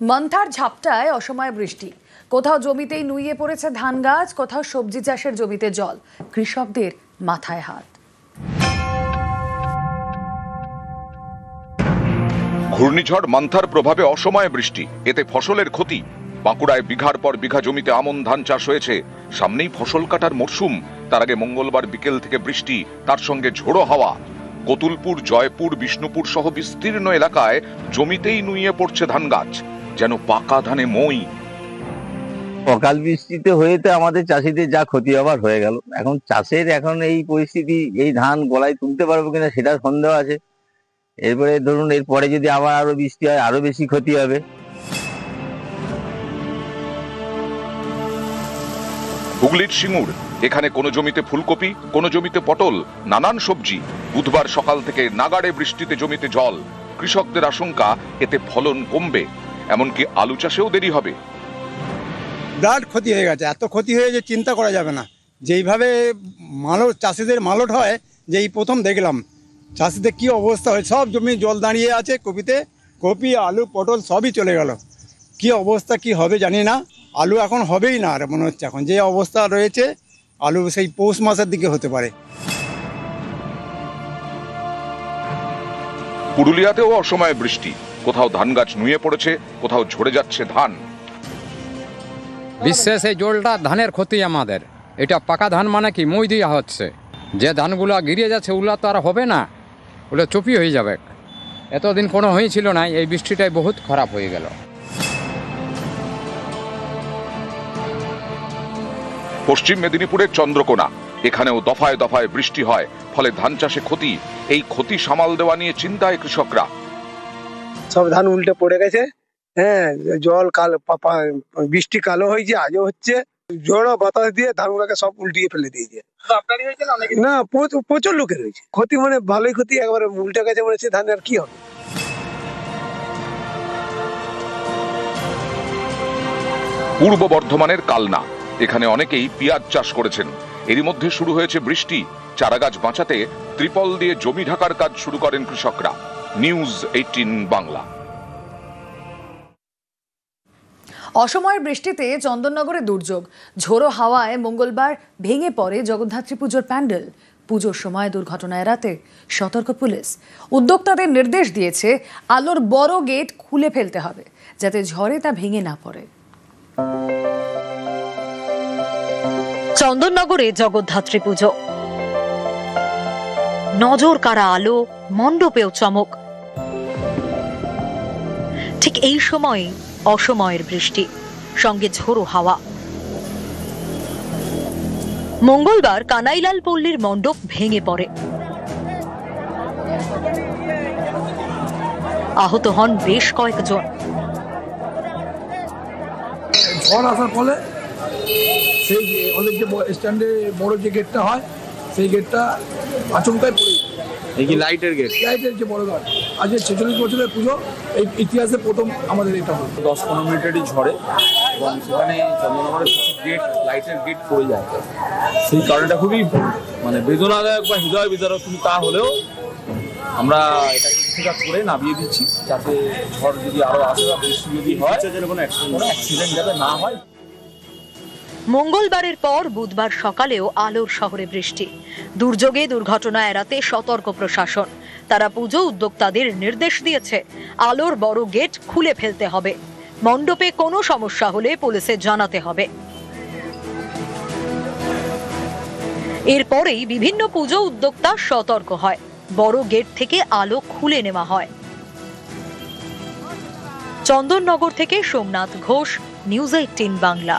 মান্থার ঝাপটায় অসময়ে বৃষ্টি, কোথাও জমিতেই নুইয়ে পড়েছে ধান গাছ, কোথাও সবজি চাষের জমিতে জল, কৃষকদের মাথায় হাত। ঘূর্ণিঝড় মান্থার প্রভাবে অসময়ে বৃষ্টি, এতে ফসলের ক্ষতি। বাঁকুড়ায় বিঘার পর বিঘা জমিতে আমন ধান চাষ হয়েছে। সামনেই ফসল কাটার মরশুম, তার আগে মঙ্গলবার বিকেল থেকে বৃষ্টি, তার সঙ্গে ঝোড়ো হাওয়া। কতুলপুর, জয়পুর, বিষ্ণুপুর সহ বিস্তীর্ণ এলাকায় জমিতেই নুইয়ে পড়ছে ধান গাছ, যেন পাকা ধানে মই। অকাল বৃষ্টিতে হয়েতে আমাদের চাষিদের যা ক্ষতি হবার হয়ে গেল। এখন চাষের এই পরিস্থিতি, এই ধান গলায় তুলতে পারবো কিনা সেটা সন্দেহ আছে। এরপরে ধরুন এরপরে যদি আবার আরো বৃষ্টি হয়, আরো বেশি ক্ষতি হবে। হুগলির সিঙ্গুর, এখানে কোনো জমিতে ফুলকপি, কোনো জমিতে পটল, নানান সবজি। বুধবার সকাল থেকে নাগাড়ে বৃষ্টিতে জমিতে জল। কৃষকদের আশঙ্কা এতে ফলন কমবে, এমনকি আলু চাষেও দেরি হবে। বিরাট ক্ষতি হয়ে গেছে, এত ক্ষতি হয়ে যে চিন্তা করা যাবে না। যেইভাবে চাষিদের মালট হয়, যে এই প্রথম দেখলাম চাষিদের কি অবস্থা হয়। সব জমি জল দাঁড়িয়ে আছে, কপি, আলু, পটল সবই চলে গেল। কি অবস্থা কি হবে জানি না। আলু এখন হবেই না আর মনে হচ্ছে, এখন যে অবস্থা রয়েছে আলু সেই পৌষ মাসের দিকে হতে পারে। পুরুলিয়াতেও অসময়ে বৃষ্টি, কোথাও ধান গাছ নুয়ে পড়েছে, কোথাও ঝরে যাচ্ছে ধান। বিশেষ এই জলটা ধানের ক্ষতি আমাদের। এটা পাকা ধান মানে কি মই দেওয়া হচ্ছে, যে ধানগুলো গিরিয়ে যাচ্ছে ওগুলো তো আর হবে না, ওগুলো চপি হয়ে যাবে। এতদিন কোনো হয়েছিল না, এই বৃষ্টিটাই বহুত খারাপ হয়ে গেল। পশ্চিম মেদিনীপুরের চন্দ্রকোনা, এখানেও দফায় দফায় বৃষ্টি হয়, ফলে ধান চাষে ক্ষতি। এই ক্ষতি সামাল দেওয়া নিয়ে চিন্তায় কৃষকরা। সব ধান উল্টে পড়ে গেছে। জল কালো, বৃষ্টি কালো হয়েছে, আজও হচ্ছে। ঝোড়ো বাতাস দিয়ে ধানগুলোকে সব উল্টিয়ে ফেলে দিয়েছে। না, প্রচুর লোকের হয়েছে ক্ষতি, মানে ভালোই ক্ষতি, একবারে উল্টে গেছে মনে হচ্ছে। ধানের কি হবে? পূর্ব বর্ধমানের কালনা, এখানে অনেকেই পেঁয়াজ চাষ করেছেন। এরই মধ্যে শুরু হয়েছে বৃষ্টি। চারাগাছ বাঁচাতে ত্রিপল দিয়ে জমি ঢাকার কাজ শুরু করেন কৃষকরা। নিউজ 18 বাংলা। অসময়ের বৃষ্টিতে চন্দননগরে দুর্যোগ, ঝোড়ো হাওয়ায় মঙ্গলবার ভেঙে পড়ে জগদ্ধাত্রী পুজোর প্যান্ডেল। পুজোর সময় দুর্ঘটনা এড়াতে সতর্ক পুলিশ। উদ্যোক্তাদের নির্দেশ দিয়েছে আলোর বড় গেট খুলে ফেলতে হবে, যাতে ঝড়ে তা ভেঙে না পড়ে। চন্দননগরে জগদ্ধাত্রী পুজো, নজর কাড়া আলো, মণ্ডপেও চমক। ঠিক এই সময় অসময়ের বৃষ্টি, সঙ্গে ঝোড়ো হাওয়া। মঙ্গলবার কানাইলাল পল্লীর মণ্ডপ ভেঙে পড়ে, আহত হন বেশ কয়েকজন। ঝড় আসার ফলে সেই ওদের যে স্ট্যান্ডে বড় যে গেটটা হয়, সেই গেটটা আচমকায় পড়ে। এই কি লাইটের গেট? লাইটের যে বড় গেট, আজ 46 বছরের পুজো, এই ইতিহাসে প্রথম আমাদের এটা হলো। 10-15 মিনিটেরই ঝড়ে, এবং সেখানে চন্দ্রনগরের কিছু গেট, লাইটের গেট পড়ে যায়। সেই কারণটা খুবই বেদনাদায়ক বা হৃদয় বিদারক, কিন্তু তা হলেও আমরা এটাকে কিছুটা করে নামিয়ে দিচ্ছি, যাতে ঝড় যদি আরো আসে বা বৃষ্টি যদি হয়, কোনো অ্যাক্সিডেন্ট যাতে না হয়। মঙ্গলবারের পর বুধবার সকালেও আলোর শহরে বৃষ্টি। দুর্যোগে দুর্ঘটনা এড়াতে সতর্ক প্রশাসন। তারা পুজো উদ্যোক্তাদের নির্দেশ দিয়েছে আলোর বড় গেট খুলে ফেলতে হবে। মণ্ডপে কোনো সমস্যা হলে পুলিশে জানাতে হবে। এরপরেই বিভিন্ন পুজো উদ্যোক্তা সতর্ক হয়, বড় গেট থেকে আলো খুলে নেওয়া হয়। চন্দননগর থেকে সোমনাথ ঘোষ, নিউজ 18 বাংলা।